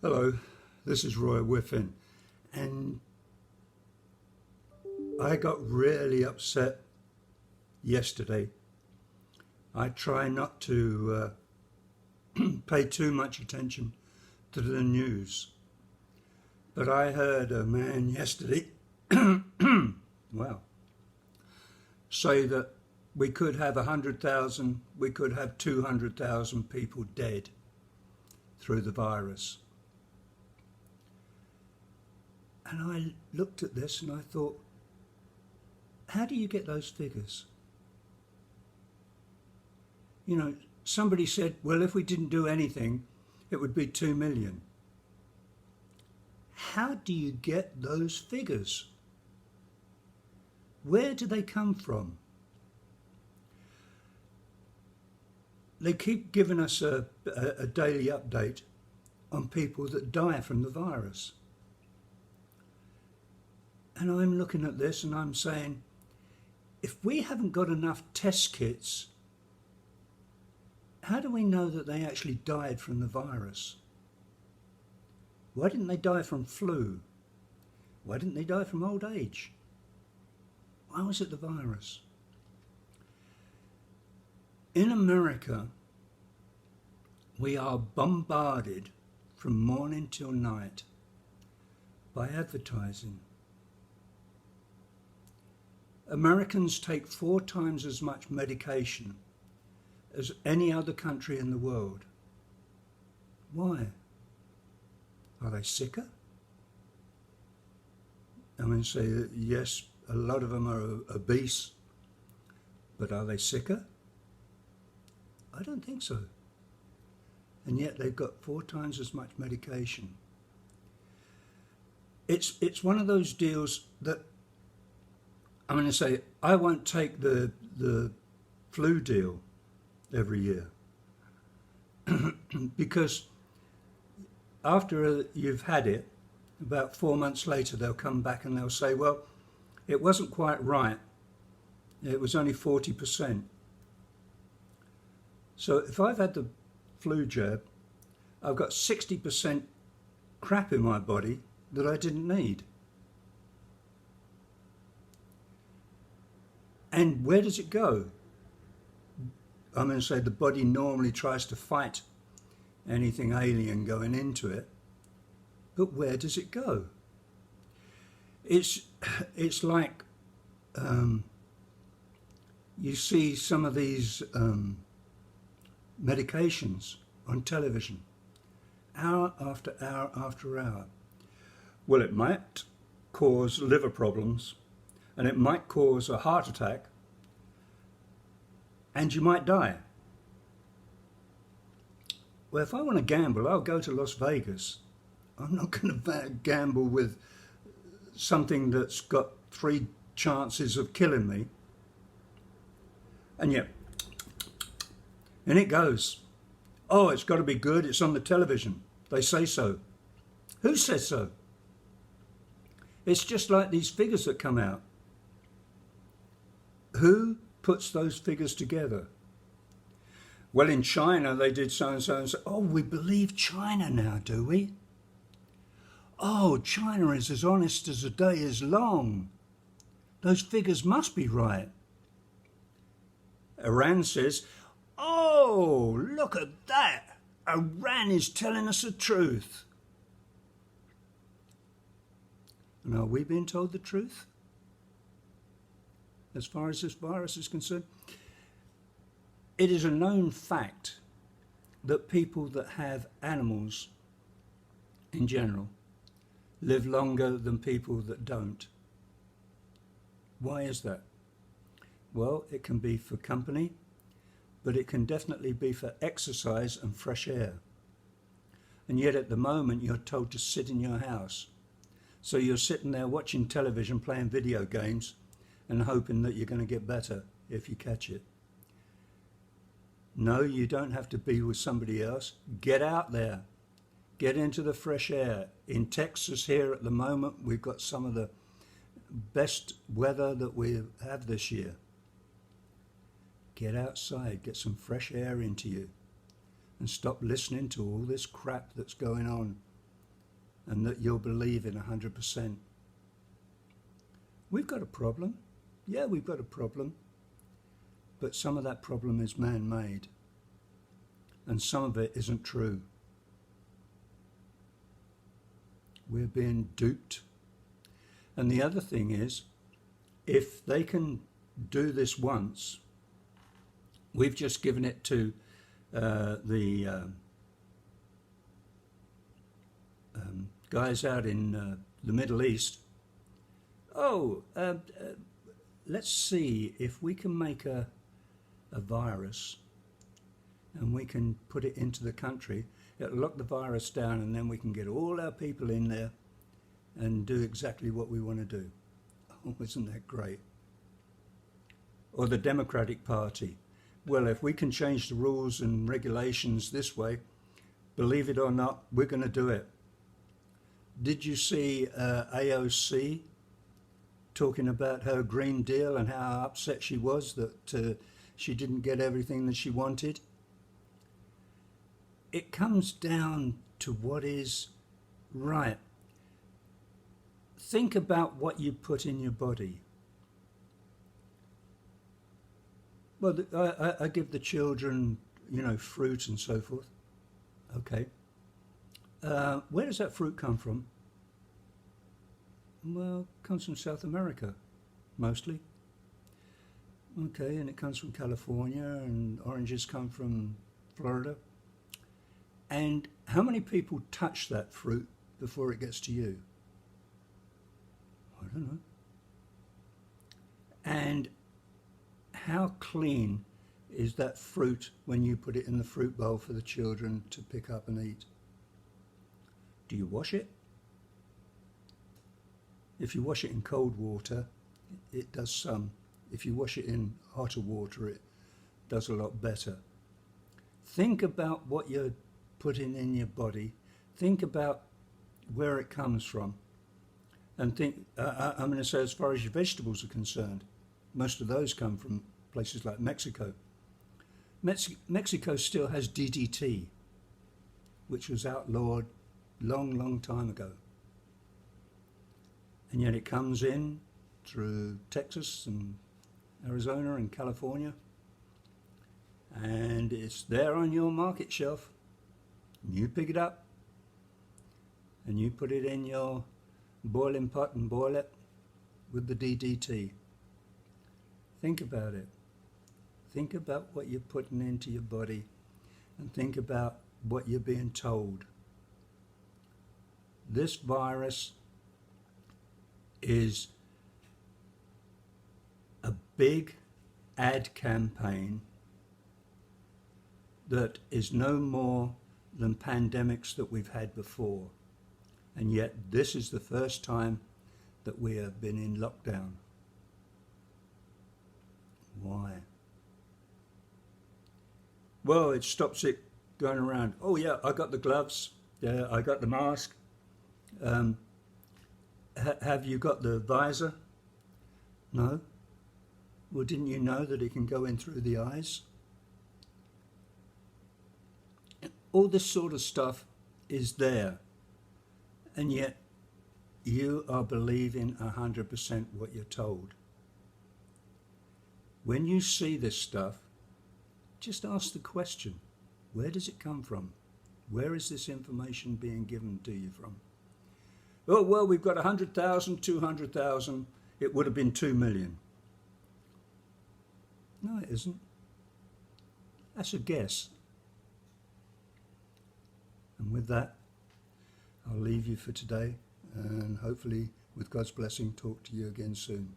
Hello, this is Roy Whiffin, and I got really upset yesterday. I try not to pay too much attention to the news, but I heard a man yesterday, well, say that we could have 100,000, we could have 200,000 people dead through the virus. And I looked at this and I thought, how do you get those figures? You know, somebody said, well, if we didn't do anything, it would be 2 million. How do you get those figures? Where do they come from? They keep giving us a daily update on people that die from the virus. And I'm looking at this and I'm saying, if we haven't got enough test kits, how do we know that they actually died from the virus? Why didn't they die from flu? Why didn't they die from old age? Why was it the virus? In America, we are bombarded from morning till night by advertising. Americans take 4 times as much medication as any other country in the world. Why? Are they sicker? I mean, say that yes, a lot of them are obese, but are they sicker? I don't think so. And yet they've got 4 times as much medication. It's one of those deals that I'm going to say, I won't take the flu deal every year because after you've had it, about 4 months later, they'll come back and they'll say, well, it wasn't quite right. It was only 40%. So if I've had the flu jab, I've got 60% crap in my body that I didn't need. And where does it go? I'm going to say the body normally tries to fight anything alien going into it, but where does it go? It's like you see some of these medications on television, hour after hour after hour. Well, it might cause liver problems, and it might cause a heart attack, and you might die. Well, if I want to gamble, I'll go to Las Vegas. I'm not going to gamble with something that's got 3 chances of killing me. And yet, and it goes. Oh, it's got to be good. It's on the television. They say so. Who says so? It's just like these figures that come out. Who puts those figures together? Well, in China, they did so and so and so. Oh, we believe China now, do we? Oh, China is as honest as the day is long. Those figures must be right. Iran says, oh, look at that. Iran is telling us the truth. And are we being told the truth as far as this virus is concerned? It is a known fact that people that have animals in general live longer than people that don't. Why is that? Well, it can be for company, but it can definitely be for exercise and fresh air. And yet at the moment you're told to sit in your house. So you're sitting there watching television, playing video games, and hoping that you're going to get better if you catch it. No, you don't have to be with somebody else. Get out there. Get into the fresh air. In Texas here at the moment, we've got some of the best weather that we have this year. Get outside, get some fresh air into you, and stop listening to all this crap that's going on and that you'll believe in 100%. We've got a problem. Yeah, we've got a problem. But some of that problem is man-made. And some of it isn't true. We're being duped. And the other thing is, if they can do this once, we've just given it to the guys out in the Middle East. Let's see if we can make a virus and we can put it into the country. It'll lock the virus down, and then we can get all our people in there and do exactly what we want to do. Oh, isn't that great? Or the Democratic Party. Well, if we can change the rules and regulations this way, believe it or not, we're going to do it. Did you see AOC talking about her Green Deal and how upset she was that she didn't get everything that she wanted? It comes down to what is right. Think about what you put in your body. Well, I give the children, fruit and so forth. Okay. Where does that fruit come from? Well, it comes from South America, mostly. Okay, and it comes from California, and oranges come from Florida. And how many people touch that fruit before it gets to you? I don't know. And how clean is that fruit when you put it in the fruit bowl for the children to pick up and eat? Do you wash it? If you wash it in cold water, it does some. If you wash it in hotter water, it does a lot better. Think about what you're putting in your body. Think about where it comes from. And think, I'm going to say, as far as your vegetables are concerned, most of those come from places like Mexico. Mexico still has DDT, which was outlawed long time ago. And yet it comes in through Texas and Arizona and California, and it's there on your market shelf. And you pick it up and you put it in your boiling pot and boil it with the DDT. Think about it. Think about what you're putting into your body, and think about what you're being told. This virus is a big ad campaign that is no more than pandemics that we've had before. And yet this is the first time that we have been in lockdown. Why? Well, it stops it going around. Oh yeah, I got the gloves. Yeah, I got the mask. Have you got the visor? No. Well, didn't you know that it can go in through the eyes? All this sort of stuff is there, and yet you are believing 100% what you're told. When you see this stuff, just ask the question, where does it come from? Where is this information being given to you from? Oh, well, we've got 100,000, 200,000. It would have been 2 million. No, it isn't. That's a guess. And with that, I'll leave you for today, and hopefully, with God's blessing, talk to you again soon.